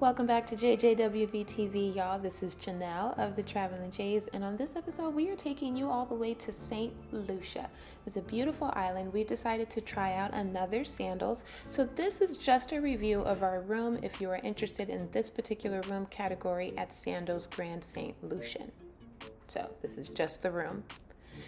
Welcome back to JJWB TV, y'all. This is Janelle of the Traveling Jays, and on this episode, we are taking you all the way to St. Lucia. It's a beautiful island. We decided to try out another Sandals, so this is just a review of our room if you are interested in this particular room category at Sandals Grande St. Lucian. So this is just the room.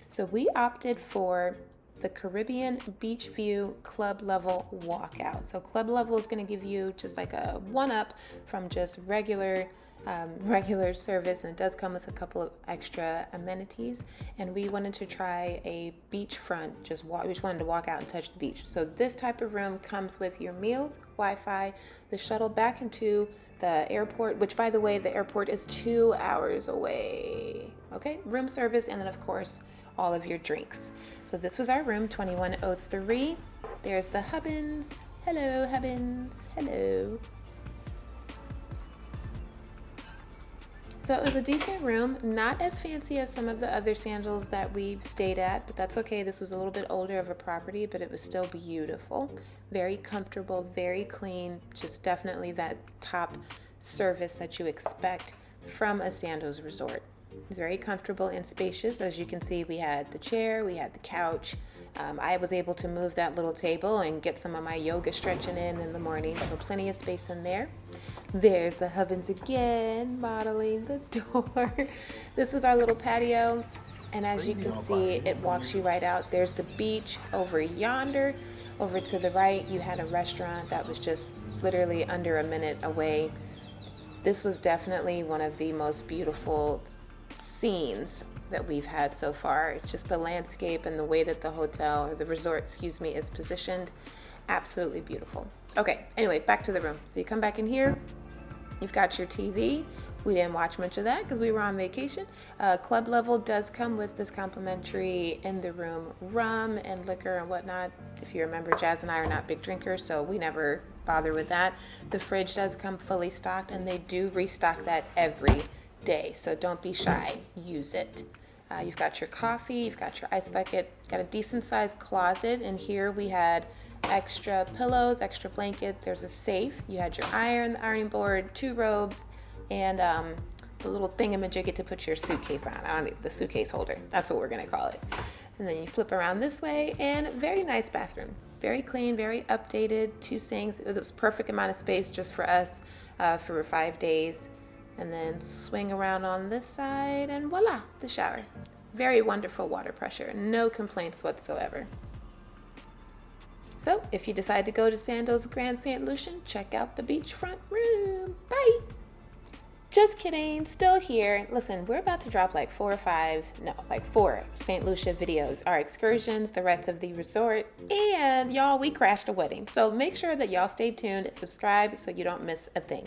So we opted for the Caribbean Beachview Club Level Walkout. So Club Level is going to give you just like a one-up from just regular service, and it does come with a couple of extra amenities. And we wanted to try a beachfront, we just wanted to walk out and touch the beach. So this type of room comes with your meals, Wi-Fi, the shuttle back into the airport, which by the way, the airport is 2 hours away. Okay, room service, and then of course, all of your drinks. So this was our room, 2103. There's the Hubbins. Hello, Hubbins. Hello. So it was a decent room, not as fancy as some of the other Sandals that we've stayed at, but that's okay. This was a little bit older of a property, but it was still beautiful. Very comfortable, very clean, just definitely that top service that you expect from a Sandals resort. It's very comfortable and spacious. As you can see, we had the chair, we had the couch. I was able to move that little table and get some of my yoga stretching in the morning, so plenty of space in there. There's the Hubbins again, modeling the door. This is our little patio, and as you can see, it walks you right out. There's the beach over yonder. Over to the right, you had a restaurant that was just literally under a minute away. This was definitely one of the most beautiful scenes that we've had so far. It's just the landscape and the way that the hotel, or the resort, excuse me, is positioned. Absolutely beautiful. Okay, anyway, back to the room. So you come back in here, you've got your TV. We didn't watch much of that because we were on vacation. Club Level does come with this complimentary in the room rum and liquor and whatnot. If you remember, Jazz and I are not big drinkers, so we never bother with that. The fridge does come fully stocked, and they do restock that every day, so don't be shy, use it. You've got your coffee, you've got your ice bucket, got a decent sized closet, and here we had extra pillows, extra blanket. There's a safe, you had your iron, the ironing board, 2 robes, and the little thingamajigget to put your suitcase on. I don't need the suitcase holder, that's what we're gonna call it. And then you flip around this way, and very nice bathroom, very clean, very updated, 2 sinks. It was perfect amount of space just for us for 5 days. And then swing around on this side, and voila, the shower. Very wonderful water pressure, no complaints whatsoever. So if you decide to go to Sandals Grande St. Lucian, check out the beachfront room. Bye. Just kidding, still here. Listen, we're about to drop like 4 St. Lucia videos, our excursions, the rest of the resort, and y'all, we crashed a wedding. So make sure that y'all stay tuned, subscribe so you don't miss a thing.